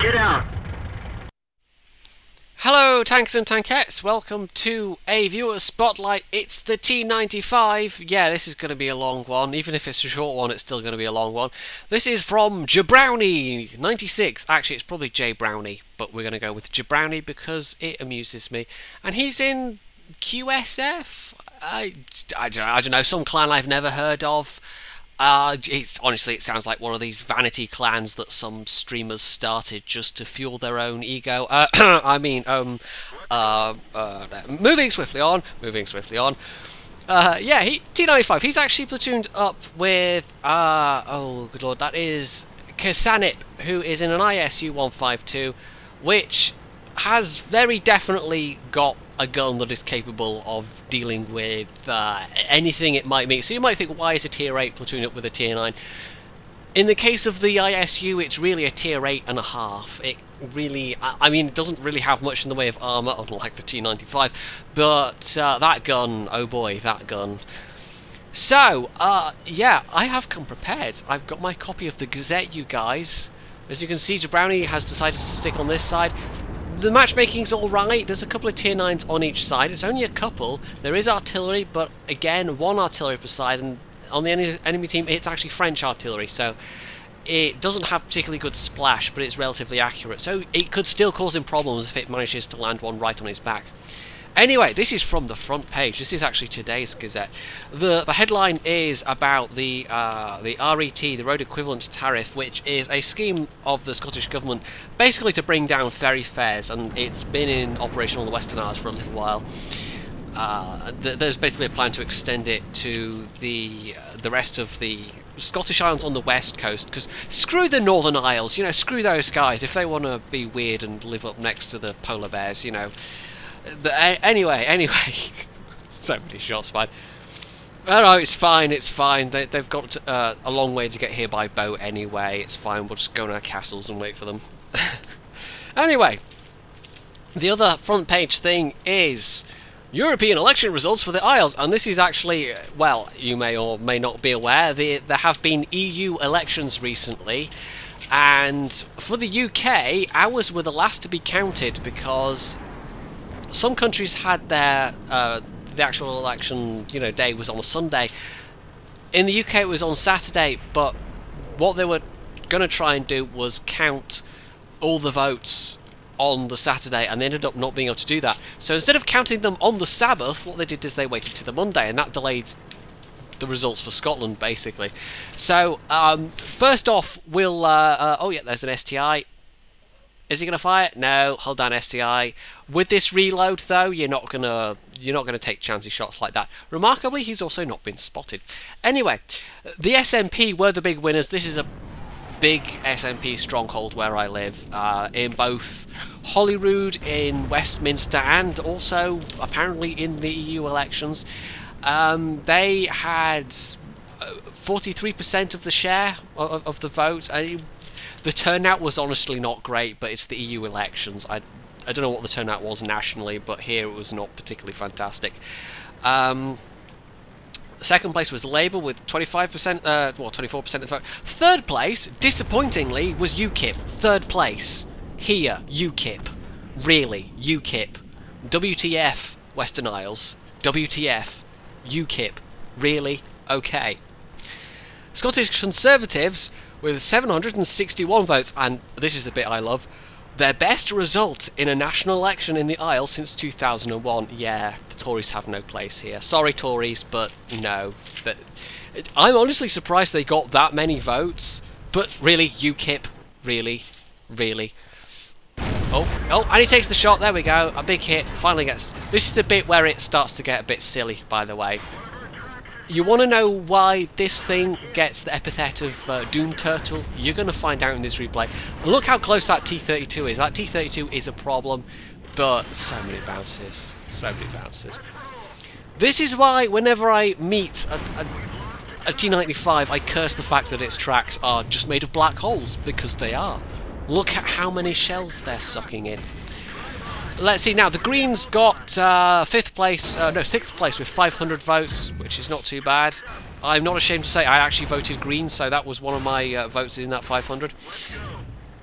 Get out! Hello tanks and tankettes, welcome to a viewer spotlight. It's the T95. Yeah, this is going to be a long one. Even if it's a short one, it's still going to be a long one. This is from Jabrownie96. Actually, it's probably J Brownie, but we're going to go with Jabrownie because it amuses me. And he's in QSF? I don't know, some clan I've never heard of. Honestly, it sounds like one of these vanity clans that some streamers started just to fuel their own ego. Moving swiftly on. Yeah, T95. He's actually platooned up with oh good lord, that is Kasanip, who is in an ISU 152, which has very definitely got a gun that is capable of dealing with anything it might meet. So you might think, why is a tier 8 platoon up with a tier 9? In the case of the ISU, it's really a tier 8.5. It really, I mean, it doesn't really have much in the way of armour, unlike the T95, but that gun, oh boy, that gun. So, yeah, I have come prepared. I've got my copy of the Gazette, you guys. As you can see, Jabrownie has decided to stick on this side. The matchmaking's alright, there's a couple of tier 9s on each side, it's only a couple. There is artillery, but again, one artillery per side, and on the enemy team it's actually French artillery, so it doesn't have particularly good splash, but it's relatively accurate, so it could still cause him problems if it manages to land one right on his back. Anyway, this is from the front page. This is actually today's Gazette. The headline is about the RET, the Road Equivalent Tariff, which is a scheme of the Scottish Government basically to bring down ferry fares, and it's been in operation on the Western Isles for a little while. There's basically a plan to extend it to the rest of the Scottish Islands on the west coast, because screw the Northern Isles, you know, screw those guys if they want to be weird and live up next to the polar bears, you know. But anyway, so many shots fired. Oh no, it's fine. They've got a long way to get here by boat anyway. It's fine. We'll just go in our castles and wait for them. Anyway, the other front page thing is European election results for the Isles, and this is actually, well, you may or may not be aware, there have been EU elections recently, and for the UK, ours were the last to be counted because some countries had their the actual election, you know, day was on a Sunday. In the UK it was on Saturday, but what they were going to try and do was count all the votes on the Saturday, and they ended up not being able to do that. So instead of counting them on the Sabbath, what they did is they waited to the Monday, and that delayed the results for Scotland basically. So first off, we'll oh yeah, there's an STI. Is he going to fire? No, hold down STI. With this reload, though, you're not gonna take chancy shots like that. Remarkably, he's also not been spotted. Anyway, the SNP were the big winners. This is a big SNP stronghold where I live, in both Holyrood, in Westminster, and also apparently in the EU elections. They had 43% of the share of the vote. The turnout was honestly not great, but it's the EU elections. I don't know what the turnout was nationally, but here it was not particularly fantastic. Second place was Labour with 25%, well, 24% of the vote. Third place, disappointingly, was UKIP. Third place. Here, UKIP. Really, UKIP. WTF, Western Isles. WTF, UKIP. Really? Okay. Scottish Conservatives with 761 votes, and this is the bit I love, their best result in a national election in the Isles since 2001. Yeah, the Tories have no place here. Sorry, Tories, but no. I'm honestly surprised they got that many votes, but really, UKIP, really. Oh, and he takes the shot, there we go, a big hit, finally gets... This is the bit where it starts to get a bit silly, by the way. You want to know why this thing gets the epithet of Doom Turtle? You're going to find out in this replay. Look how close that T32 is. That T32 is a problem, but so many bounces. This is why whenever I meet a T95, I curse the fact that its tracks are just made of black holes, because they are. Look at how many shells they're sucking in. Let's see now, the Greens got sixth place with 500 votes, which is not too bad. I'm not ashamed to say I actually voted Green, so that was one of my votes in that 500.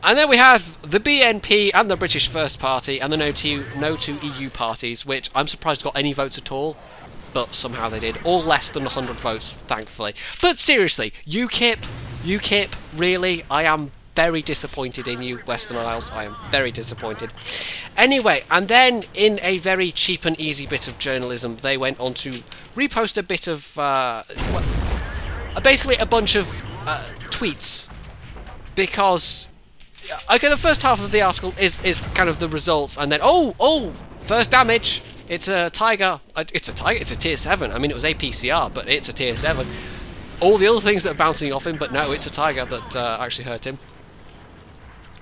And then we have the BNP and the British First Party and the No to EU parties, which I'm surprised got any votes at all, but somehow they did. All less than 100 votes, thankfully. But seriously, UKIP, really? I am very disappointed in you, Western Isles. I am very disappointed. Anyway, and then in a very cheap and easy bit of journalism, they went on to repost a bit of, basically a bunch of tweets, because... Okay, the first half of the article is kind of the results, and then first damage. It's a tiger. It's a tier 7. I mean, it was APCR, but it's a tier 7. All the other things that are bouncing off him, but no, it's a tiger that actually hurt him.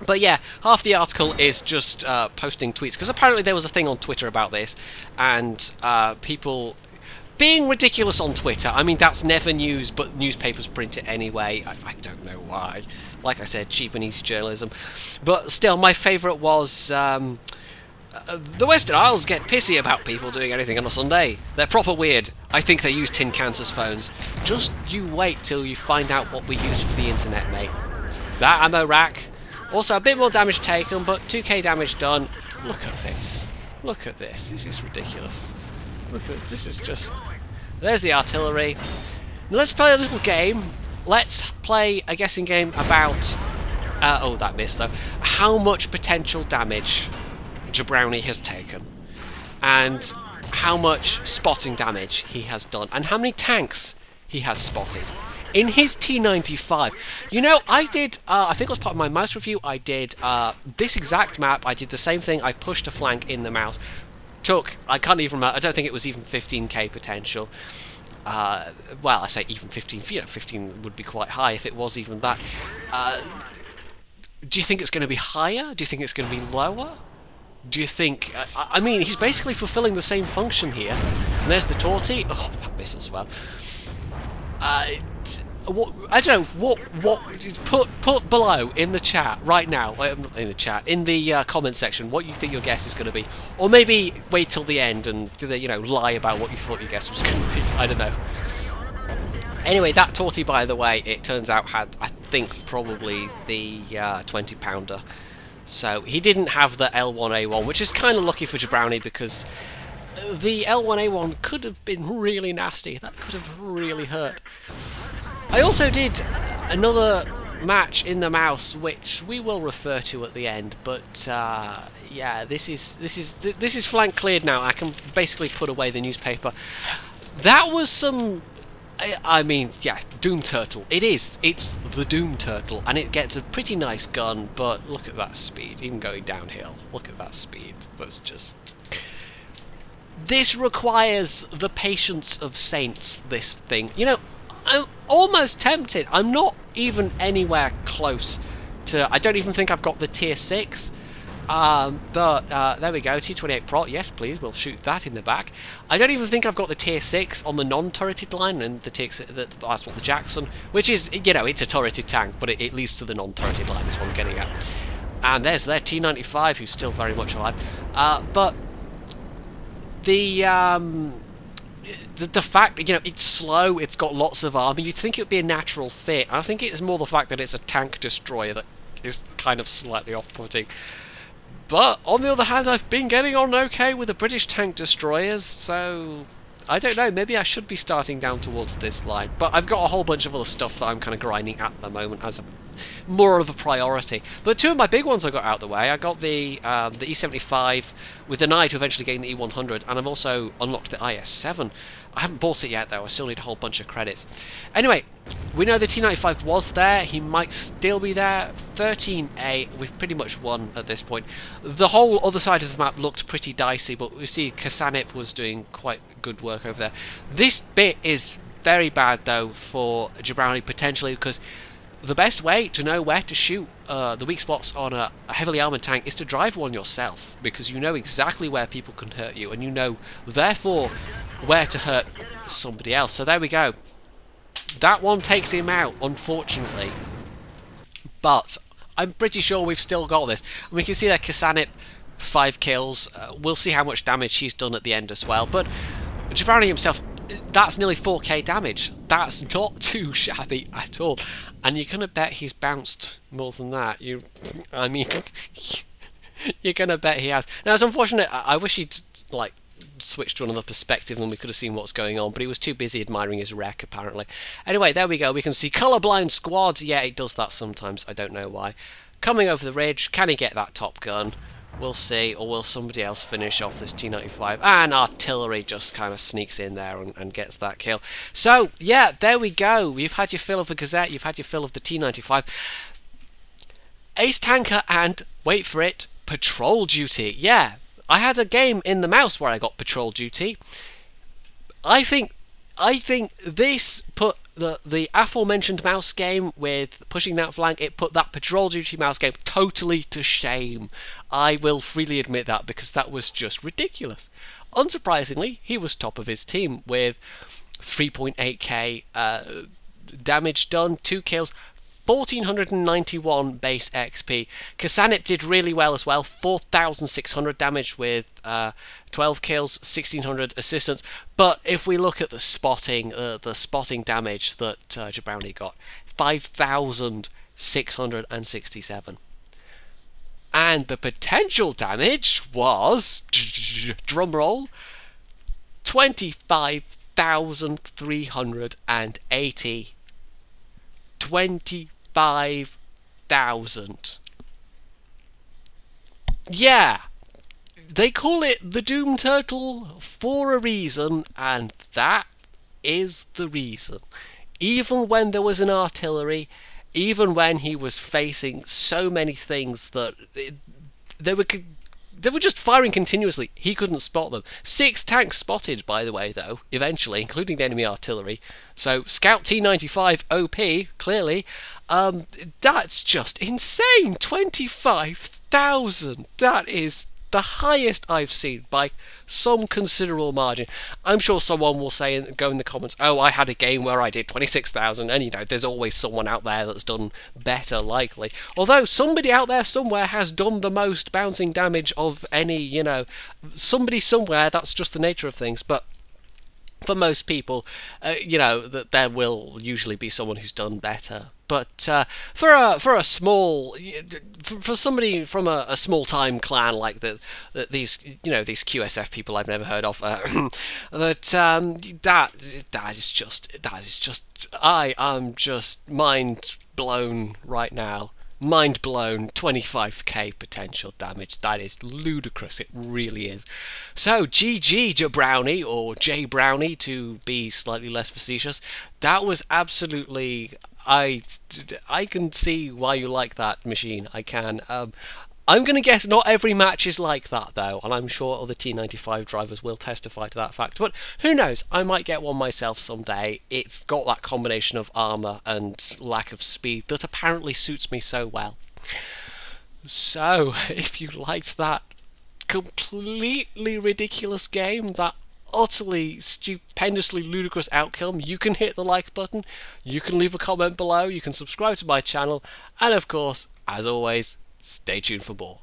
But yeah, half the article is just posting tweets, because apparently there was a thing on Twitter about this, and people being ridiculous on Twitter. I mean, that's never news, but newspapers print it anyway. I don't know why. Like I said, cheap and easy journalism. But still, my favourite was... the Western Isles get pissy about people doing anything on a Sunday. They're proper weird. I think they use tin cans as phones. Just you wait till you find out what we use for the internet, mate. That ammo rack. Also, a bit more damage taken, but 2k damage done. Look at this. Look at this. This is ridiculous. This is just... There's the artillery. Now let's play a little game. Let's play a guessing game about... oh, that missed though. How much potential damage Jabrownie has taken. And how much spotting damage he has done. And how many tanks he has spotted. In his T95. You know, I did... I think it was part of my mouse review. I did this exact map. I did the same thing. I pushed a flank in the mouse. I can't even remember, I don't think it was even 15k potential. Well, I say even 15, 15 would be quite high if it was even that. Do you think it's going to be higher? Do you think it's going to be lower? Do you think... I mean, he's basically fulfilling the same function here. And there's the Torty. Oh, that missed as well. I don't know, put below in the chat right now, in the chat, in the comment section, what you think your guess is going to be. Or maybe wait till the end and, you know, lie about what you thought your guess was going to be. I don't know. Anyway, that Torty, by the way, it turns out had, I think, probably the 20-pounder. So he didn't have the L1A1, which is kind of lucky for Jabrownie, because the L1A1 could have been really nasty. That could have really hurt. I also did another match in the mouse, which we will refer to at the end. But yeah, this is flank cleared now. I can basically put away the newspaper. That was some... I mean, yeah, Doom Turtle. It's the Doom Turtle, and it gets a pretty nice gun, but look at that speed, even going downhill. Look at that speed. That's just... This requires the patience of saints, this thing. You know, I'm almost tempted. I'm not even anywhere close to... I don't even think I've got the tier 6. But there we go, T28 Pro, yes please, we'll shoot that in the back. I don't even think I've got the tier 6 on the non-turreted line, and the tier 6, that's what the Jackson, which is, you know, it's a turreted tank, but it leads to the non-turreted line is what I'm getting at. And there's their T95, who's still very much alive. But the fact that, you know, it's slow, it's got lots of armor, you'd think it would be a natural fit. I think it's more the fact that it's a tank destroyer that is kind of slightly off-putting. But, on the other hand, I've been getting on okay with the British tank destroyers, so... I don't know, maybe I should be starting down towards this line. But I've got a whole bunch of other stuff that I'm kind of grinding at the moment as more of a priority. But two of my big ones I got out of the way. I got the E75 with the Knight, eventually getting the E100, and I've also unlocked the IS-7. I haven't bought it yet, though. I still need a whole bunch of credits. Anyway, we know the T95 was there. He might still be there. 13A, we've pretty much won at this point. The whole other side of the map looked pretty dicey, but we see Kasanip was doing quite good work over there. This bit is very bad, though, for Jabrownie, potentially, because the best way to know where to shoot the weak spots on a heavily armoured tank is to drive one yourself, because you know exactly where people can hurt you, and you know, therefore, where to hurt somebody else. So there we go. That one takes him out, unfortunately. But I'm pretty sure we've still got this. And we can see that Kasanip, 5 kills. We'll see how much damage he's done at the end as well. But Jabrownie himself that's nearly 4k damage. That's not too shabby at all. And you're gonna bet he's bounced more than that. I mean, you're gonna bet he has. Now it's unfortunate. I wish he'd like switched to another perspective and we could have seen what's going on, but he was too busy admiring his wreck apparently. Anyway, there we go. We can see colorblind squads. Yeah, it does that sometimes. I don't know why. Coming over the ridge. Can he get that top gun? We'll see, or will somebody else finish off this T95? And artillery just kind of sneaks in there and gets that kill. So, yeah, there we go. You've had your fill of the Gazette, you've had your fill of the T95. Ace Tanker and, wait for it, Patrol Duty. Yeah, I had a game in the mouse where I got Patrol Duty. I think this put the aforementioned mouse game with pushing that flank, it put that Patrol Duty mouse game totally to shame. I will freely admit that, because that was just ridiculous. Unsurprisingly, he was top of his team with 3.8k damage done, 2 kills, 1491 base XP. Kasanip did really well as well, 4,600 damage with 12 kills, 1,600 assistance. But if we look at the spotting damage that Jabrownie got, 5,667. And the potential damage was, drumroll, 25,380. 25,000. Yeah, they call it the Doom Turtle for a reason, and that is the reason. Even when there was an artillery, even when he was facing so many things that they were just firing continuously, he couldn't spot them. 6 tanks spotted, by the way, though, eventually, including the enemy artillery. So, Scout T95 OP, clearly. That's just insane! 25,000! That is the highest I've seen by some considerable margin. I'm sure someone will say, go in the comments, oh, I had a game where I did 26,000, and you know, there's always someone out there that's done better, likely. Although somebody out there somewhere has done the most bouncing damage of any, you know, somebody somewhere, that's just the nature of things. But for most people, you know, that there will usually be someone who's done better. But for a small, for somebody from a small time clan like these, you know, these QSF people I've never heard of, that is just I am just mind blown right now. Mind blown, 25k potential damage. That is ludicrous, it really is. So, GG Jabrownie, or J Brownie to be slightly less facetious. That was absolutely... I can see why you like that machine, I can. I'm going to guess not every match is like that, though, and I'm sure other T95 drivers will testify to that fact. But who knows, I might get one myself someday. It's got that combination of armour and lack of speed that apparently suits me so well. So, if you liked that completely ridiculous game, that utterly stupendously ludicrous outcome, you can hit the like button, you can leave a comment below, you can subscribe to my channel, and of course, as always, stay tuned for more.